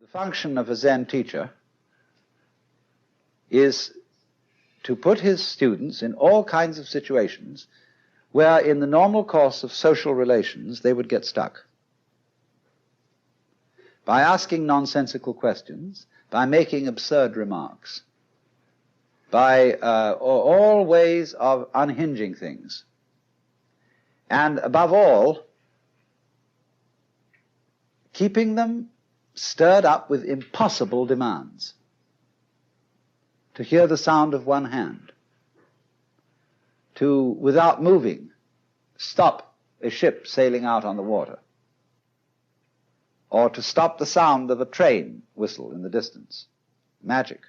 The function of a Zen teacher is to put his students in all kinds of situations where in the normal course of social relations they would get stuck. By asking nonsensical questions, by making absurd remarks, by all ways of unhinging things, and above all, keeping them stirred up with impossible demands. To hear the sound of one hand, to, without moving, stop a ship sailing out on the water, or to stop the sound of a train whistle in the distance. Magic.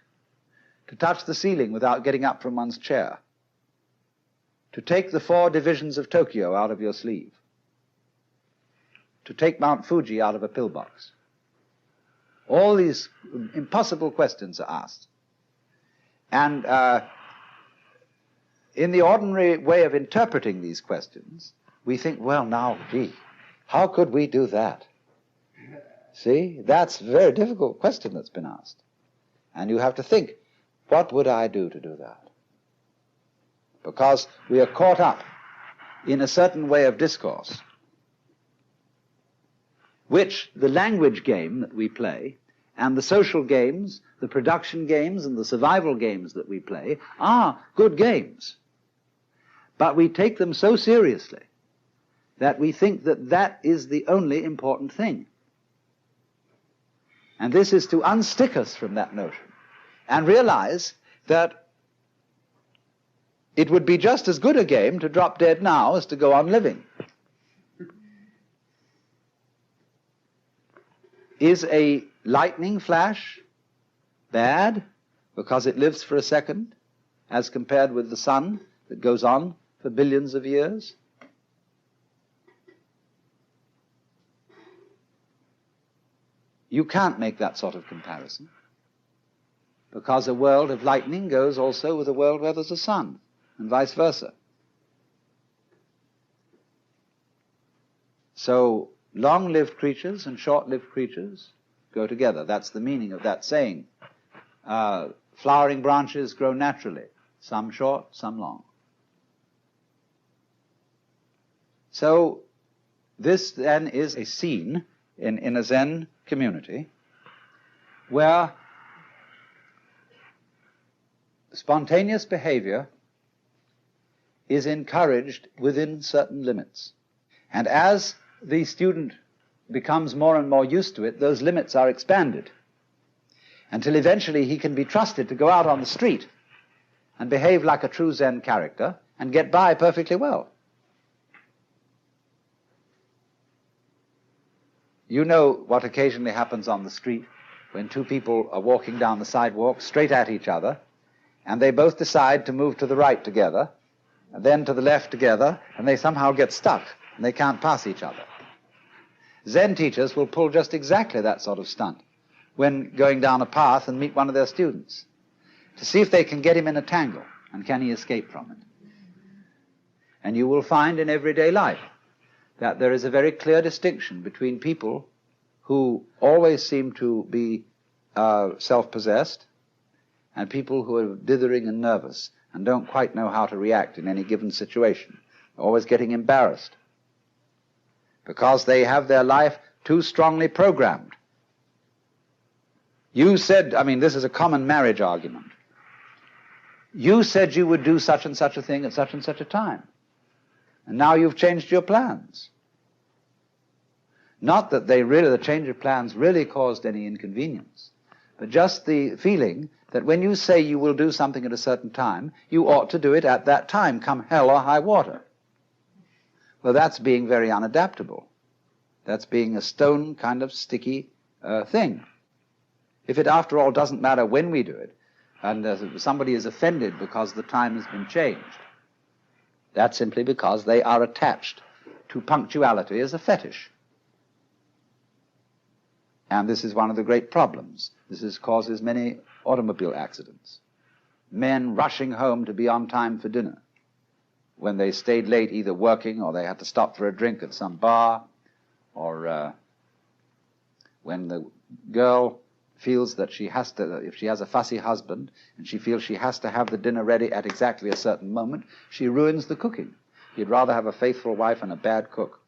To touch the ceiling without getting up from one's chair. To take the 4 divisions of Tokyo out of your sleeve. To take Mount Fuji out of a pillbox. All these impossible questions are asked. And in the ordinary way of interpreting these questions, we think, well, now, gee, how could we do that? See, that's a very difficult question that's been asked. And you have to think, what would I do to do that? Because we are caught up in a certain way of discourse, which the language game that we play, and the social games, the production games, and the survival games that we play are good games. But we take them so seriously that we think that that is the only important thing. And this is to unstick us from that notion and realize that it would be just as good a game to drop dead now as to go on living. Is a lightning flash bad because it lives for a second as compared with the sun that goes on for billions of years? You can't make that sort of comparison, because a world of lightning goes also with a world where there's a sun, and vice versa. So long-lived creatures and short-lived creatures go together. That's the meaning of that saying. Flowering branches grow naturally, some short, some long. So this then is a scene in a Zen community where spontaneous behavior is encouraged within certain limits. And as the student becomes more and more used to it, those limits are expanded until eventually he can be trusted to go out on the street and behave like a true Zen character and get by perfectly well. You know what occasionally happens on the street when 2 people are walking down the sidewalk straight at each other, and they both decide to move to the right together, and then to the left together, and they somehow get stuck, and they can't pass each other. Zen teachers will pull just exactly that sort of stunt when going down a path and meet one of their students, to see if they can get him in a tangle, and can he escape from it. And you will find in everyday life that there is a very clear distinction between people who always seem to be self-possessed and people who are dithering and nervous and don't quite know how to react in any given situation, always getting embarrassed because they have their life too strongly programmed. You said, this is a common marriage argument. You said you would do such and such a thing at such and such a time, and now you've changed your plans. Not that the change of plans really caused any inconvenience, but just the feeling that when you say you will do something at a certain time, you ought to do it at that time, come hell or high water. Well, that's being very unadaptable. That's being a stone kind of sticky thing. If it, after all, doesn't matter when we do it, and somebody is offended because the time has been changed, that's simply because they are attached to punctuality as a fetish. And this is one of the great problems. This causes many automobile accidents. Men rushing home to be on time for dinner when they stayed late either working or they had to stop for a drink at some bar, or when the girl feels that she has to, if she has a fussy husband, and she feels she has to have the dinner ready at exactly a certain moment, she ruins the cooking. You'd rather have a faithful wife and a bad cook.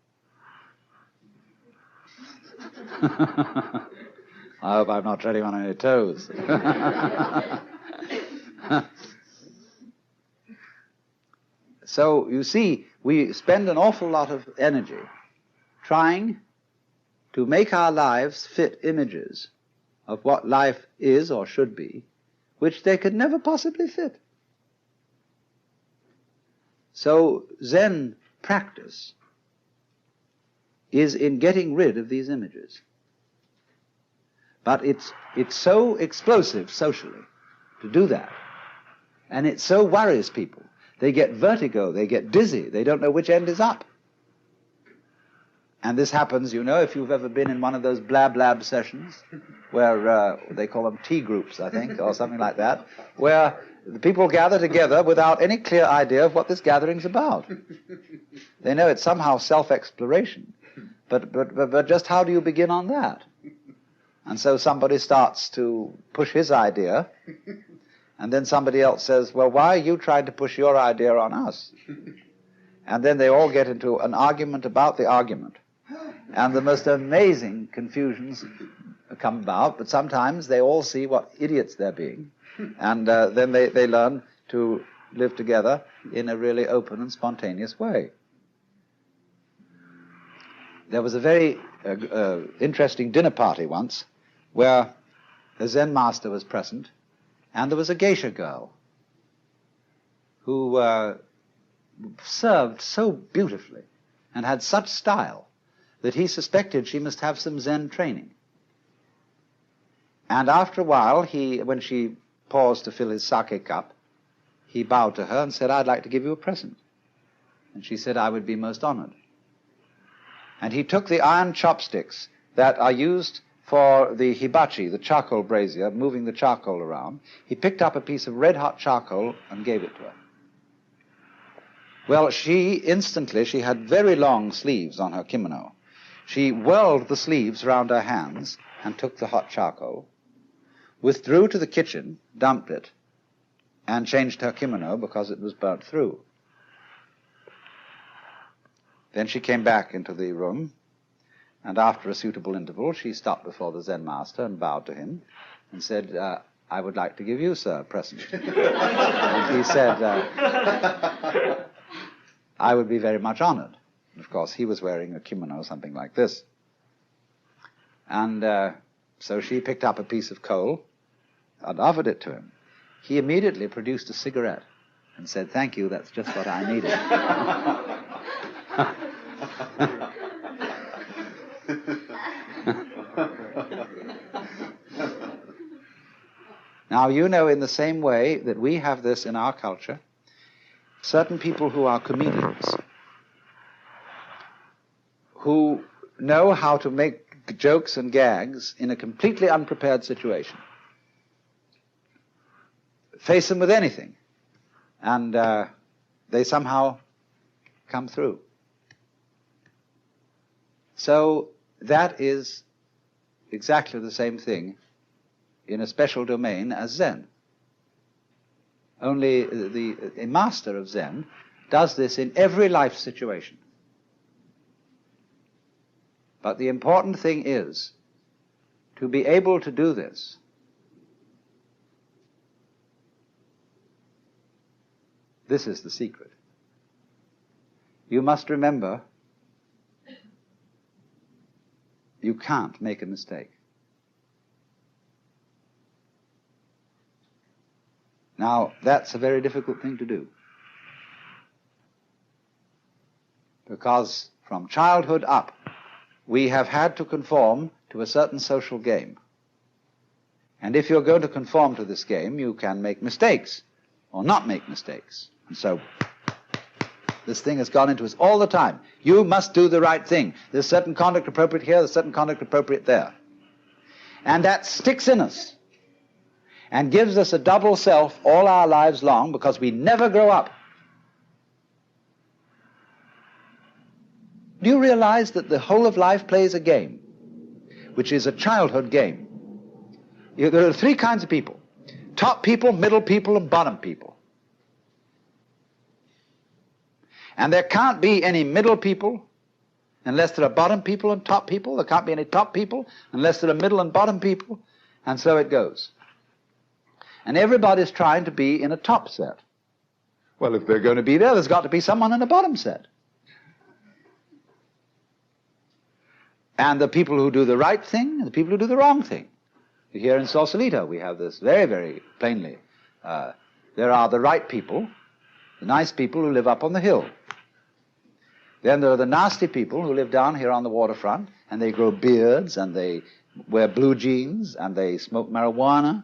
I hope I'm not treading on any toes. So, you see, we spend an awful lot of energy trying to make our lives fit images of what life is or should be, which they could never possibly fit. So, Zen practice is in getting rid of these images. But it's so explosive socially to do that. And it so worries people. They get vertigo, they get dizzy, they don't know which end is up. And this happens, you know, if you've ever been in one of those blab sessions, where they call them tea groups, I think, or something like that, where the people gather together without any clear idea of what this gathering's about. They know it's somehow self-exploration, but just how do you begin on that? And so somebody starts to push his idea, and then somebody else says, well, why are you trying to push your idea on us? And then they all get into an argument about the argument. And the most amazing confusions come about, but sometimes they all see what idiots they're being, and then they learn to live together in a really open and spontaneous way. There was a very interesting dinner party once where a Zen master was present, and there was a geisha girl who served so beautifully and had such style that he suspected she must have some Zen training. And after a while, when she paused to fill his sake cup, he bowed to her and said, I'd like to give you a present. And she said, I would be most honored. And he took the iron chopsticks that are used for the hibachi, the charcoal brazier, moving the charcoal around. He picked up a piece of red-hot charcoal and gave it to her. Well, she had very long sleeves on her kimono. She whirled the sleeves round her hands and took the hot charcoal, withdrew to the kitchen, dumped it, and changed her kimono because it was burnt through. Then she came back into the room, and after a suitable interval, she stopped before the Zen master and bowed to him and said, I would like to give you, sir, a present. And he said, I would be very much honored. Of course, he was wearing a kimono, something like this. And so she picked up a piece of coal and offered it to him. He immediately produced a cigarette and said, thank you, that's just what I needed. Now, you know, in the same way that we have this in our culture, certain people who are comedians, who know how to make jokes and gags in a completely unprepared situation, face them with anything, and they somehow come through. So that is exactly the same thing in a special domain as Zen. Only a master of Zen does this in every life situation. But the important thing is to be able to do this This is the secret. You must remember, you can't make a mistake. Now, that's a very difficult thing to do. Because from childhood up, we have had to conform to a certain social game. And if you're going to conform to this game, you can make mistakes or not make mistakes. And so this thing has gone into us all the time. You must do the right thing. There's certain conduct appropriate here, there's certain conduct appropriate there. And that sticks in us and gives us a double self all our lives long because we never grow up. Do you realize that the whole of life plays a game, which is a childhood game, There are three kinds of people: top people, middle people, and bottom people. And there can't be any middle people unless there are bottom people and top people. There can't be any top people unless there are middle and bottom people. And so it goes. And everybody's trying to be in a top set. Well, if they're going to be there, there's got to be someone in a bottom set. And the people who do the right thing and the people who do the wrong thing. Here in Sausalito, we have this very, very plainly. There are the right people, the nice people who live up on the hill. Then there are the nasty people who live down here on the waterfront, and they grow beards, and they wear blue jeans, and they smoke marijuana,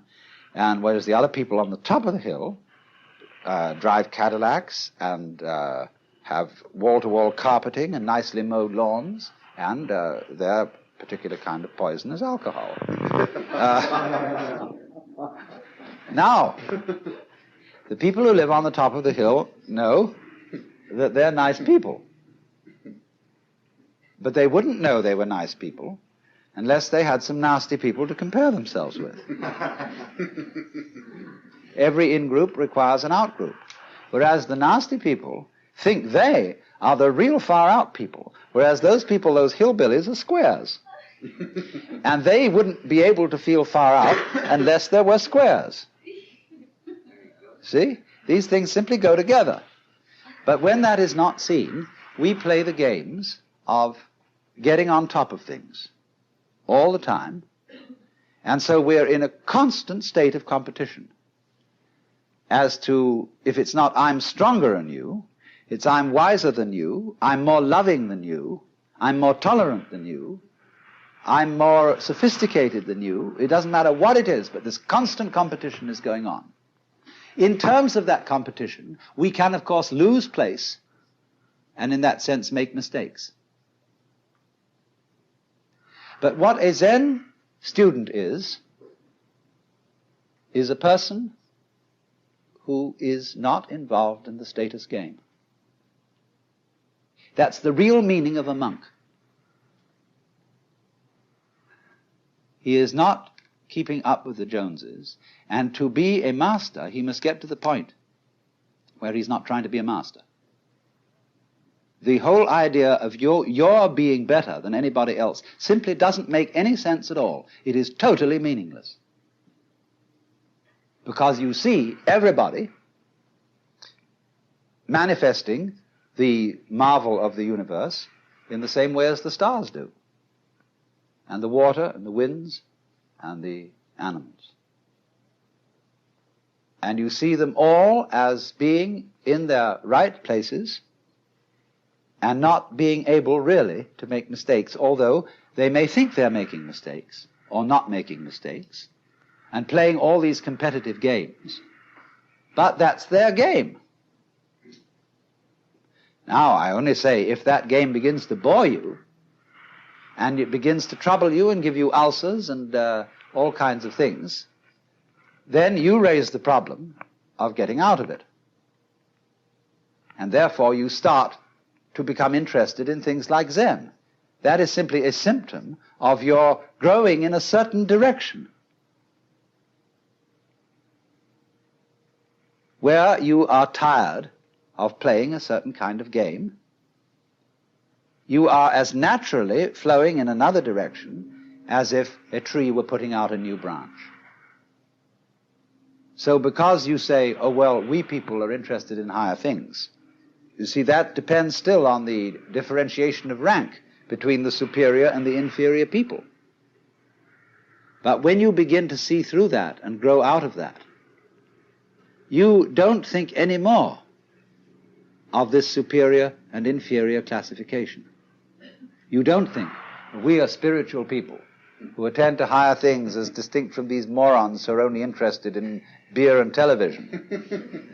and whereas the other people on the top of the hill drive Cadillacs and have wall-to-wall carpeting and nicely mowed lawns, and their particular kind of poison is alcohol. Now, the people who live on the top of the hill know that they're nice people. But they wouldn't know they were nice people unless they had some nasty people to compare themselves with. Every in-group requires an out-group. Whereas the nasty people think they are the real far-out people, whereas those people, those hillbillies, are squares. And they wouldn't be able to feel far out unless there were squares. See? These things simply go together. But when that is not seen, we play the games of getting on top of things all the time. And so we're in a constant state of competition as to, if it's not I'm stronger than you, it's I'm wiser than you, I'm more loving than you, I'm more tolerant than you, I'm more sophisticated than you. It doesn't matter what it is, but this constant competition is going on. In terms of that competition, we can, of course, lose place and in that sense make mistakes. But what a Zen student is a person who is not involved in the status game. That's the real meaning of a monk. He is not keeping up with the Joneses, and to be a master, he must get to the point where he's not trying to be a master. The whole idea of your being better than anybody else simply doesn't make any sense at all. It is totally meaningless. Because you see everybody manifesting the marvel of the universe in the same way as the stars do, and the water and the winds and the animals. And you see them all as being in their right places and not being able really to make mistakes, although they may think they're making mistakes or not making mistakes and playing all these competitive games. But that's their game. Now, I only say, if that game begins to bore you and it begins to trouble you and give you ulcers and all kinds of things, then you raise the problem of getting out of it. And therefore you start to become interested in things like Zen. That is simply a symptom of your growing in a certain direction, where you are tired of playing a certain kind of game. You are as naturally flowing in another direction as if a tree were putting out a new branch. So because you say, oh, well, we people are interested in higher things, you see, that depends still on the differentiation of rank between the superior and the inferior people. But when you begin to see through that and grow out of that, you don't think anymore of this superior and inferior classification. You don't think we are spiritual people who attend to higher things as distinct from these morons who are only interested in beer and television.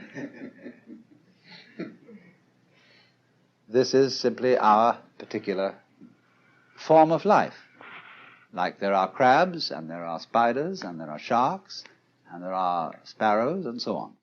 This is simply our particular form of life. Like there are crabs, and there are spiders, and there are sharks, and there are sparrows, and so on.